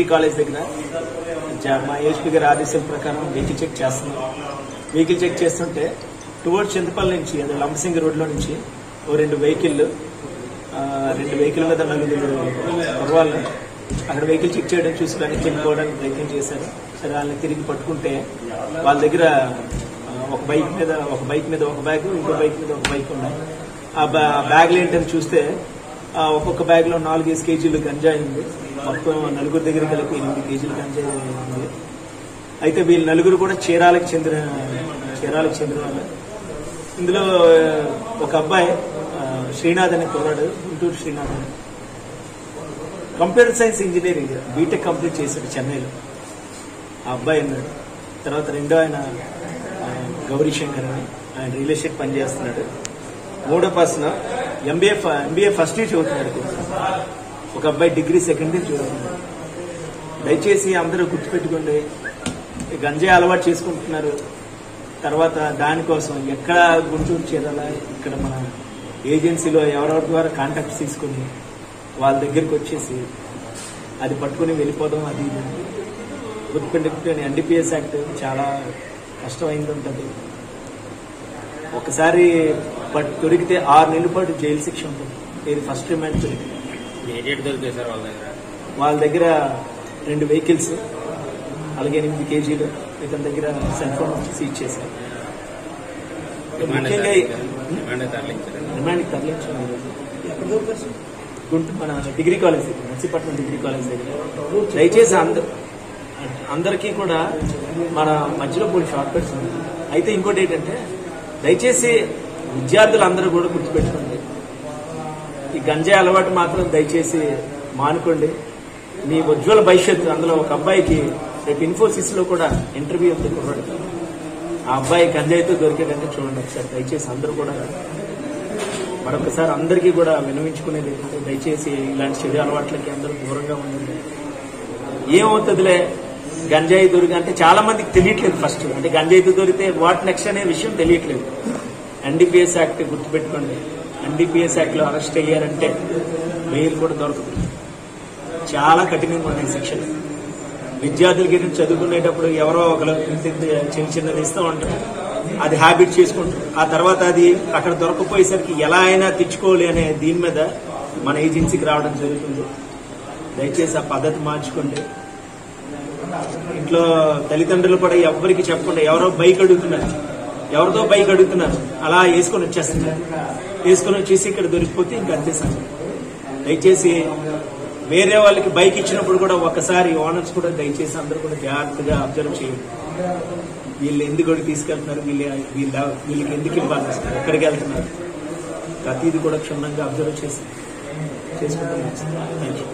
Degree college దగ్గర మా ASP గారి ఆదేశాల ప్రకారం వెహికల్ చెక్ చేస్తున్నాం. వెహికల్ చెక్ చేస్తుంటే టువర్డ్స్ చింతపల్లి నుంచి అదే లంబసింగి రోడ్లో నుంచి ఓ రెండు వెహికల్ మీద నలుగురు కుర్రవాళ్ళు అక్కడ వెహికల్ చెక్ చేయడం చూసి వెనక్కి వెళ్ళిపోవడానికి ప్రయత్నం చేశారు. సరే వాళ్ళని తిరిగి పట్టుకుంటే వాళ్ళ దగ్గర ఒక బైక్ మీద ఒక బ్యాగ్, ఇంకో బైక్ మీద ఒక బైక్ ఉన్నాయి. ఆ బ్యాగ్లు ఏంటని చూస్తే ఒక్కొక్క బ్యాగ్ లో 4-5 కేజీలు గంజాయి ఉంది. మొత్తం నలుగురు దగ్గర కలిపి 8 కేజీలు గంజాయి ఉంది. అయితే వీళ్ళు నలుగురు కూడా చీరాలకు చెందిన వాళ్ళు. ఇందులో ఒక అబ్బాయి శ్రీనాథ్ అనే కుర్రాడు, గుంటూరు శ్రీనాథ్ అని, computer science engineering BTech complete చేశాడు చెన్నైలో. ఆ అబ్బాయి అన్నాడు. తర్వాత రెండో ఆయన గౌరీశంకర్ అని, ఆయన రియల్ ఎస్టేట్ పనిచేస్తున్నాడు. మూడో పర్సన్ ఎంబీఏ ఫస్ట్ ఇయర్ చదువుతున్నాడు. ఒక అబ్బాయి డిగ్రీ సెకండ్ ఇయర్ చదువుతున్నాడు. దయచేసి అందరూ గుర్తుపెట్టుకోండి, గంజాయి అలవాటు చేసుకుంటున్నారు. తర్వాత దానికోసం ఎక్కడ గుంటూరు చేరాలా, ఇక్కడ మన ఏజెన్సీలో ఎవరెవరి ద్వారా కాంటాక్ట్స్ తీసుకుని వాళ్ళ దగ్గరికి వచ్చేసి అది పట్టుకుని వెళ్ళిపోవడం, అది గుర్తుపెట్టుకుని ఎన్డీపీఎస్ యాక్ట్ చాలా కష్టమైంది ఉంటుంది. ఒకసారి దొరికితే 6 నెలల పాటు జైలు శిక్ష ఉంటుంది. ఇది ఫస్ట్ రిమాండ్ దొరికింది. వాళ్ళ దగ్గర 2 వెహికల్స్, అలాగే 8 కేజీలు, ఇతని దగ్గర సెల్ ఫోన్ సీజ్ చేశారు. ముఖ్యంగా రిమాండ్కి తరలించారు. మన డిగ్రీ కాలేజ్ దగ్గర, నర్సీపట్నం డిగ్రీ కాలేజ్ దగ్గర. దయచేసి అందరికీ కూడా మన మధ్యలో కొన్ని షార్ట్ కట్స్ ఉన్నాయి. అయితే ఇంకోటి ఏంటంటే, దయచేసి విద్యార్థులు అందరూ కూడా గుర్తుపెట్టుకోండి, ఈ గంజాయి అలవాటు మాత్రం దయచేసి మానుకోండి. మీ ఉజ్వల భవిష్యత్తు. అందులో ఒక అబ్బాయికి రేపు ఇన్ఫోసిస్ లో కూడా ఇంటర్వ్యూ ఉంది కుర్రాడు. ఆ అబ్బాయి గంజాయితో దొరికాడంటే చూడండి ఒకసారి. దయచేసి అందరూ కూడా మరొకసారి అందరికీ కూడా విన్నవించుకునేది ఏంటంటే, దయచేసి ఇలాంటి చెడు అలవాట్లకి అందరూ దూరంగా ఉండండి. ఏమవుతుందిలే గంజాయి దొరికి అంటే చాలా మందికి తెలియట్లేదు. ఫస్ట్ అంటే గంజాయితో దొరికితే వాట్ నెక్స్ట్ అనే విషయం తెలియట్లేదు. ఎన్డీపీఎస్ యాక్ట్ గుర్తుపెట్టుకోండి. ఎన్డీపీఎస్ యాక్ట్ లో అరెస్ట్ అయ్యారంటే బెయిల్ కూడా దొరకదు. చాలా కఠినంగా ఉన్నాయి శిక్షలు. విద్యార్థులకి చదువుకునేటప్పుడు ఎవరో ఒకరు చిన్నది ఇస్తూ ఉంటారు, అది హ్యాబిట్ చేసుకుంటారు. ఆ తర్వాత అది అక్కడ దొరకపోయేసరికి ఎలా అయినా తెచ్చుకోవాలి అనే దీని మీద మన ఏజెన్సీకి రావడం జరుగుతుంది. దయచేసి ఆ పద్ధతి మార్చుకోండి. ఇంట్లో తల్లిదండ్రులు కూడా ఎవ్వరికి చెప్పకుండా, ఎవరో బైక్ అడుగుతున్నారు, ఎవరితో బైక్ అడుగుతున్నారు, అలా వేసుకొని వచ్చేస్తున్నారు. వేసుకొని వచ్చేసి ఇక్కడ దొరికిపోతే ఇంకా అంతే సంగతి. దయచేసి వేరే వాళ్ళకి బైక్ ఇచ్చినప్పుడు కూడా ఒకసారి ఓనర్స్ కూడా దయచేసి అందరూ కూడా జాగ్రత్తగా అబ్జర్వ్ చేయండి. వీళ్ళు ఎందుకు తీసుకెళ్తున్నారు, వీళ్ళకి ఎందుకు ఇవ్వాలి, ఎక్కడికి వెళ్తున్నారు, ప్రతిదీ కూడా క్షుణ్ణంగా అబ్జర్వ్ చేసుకుంటారు. Thank you.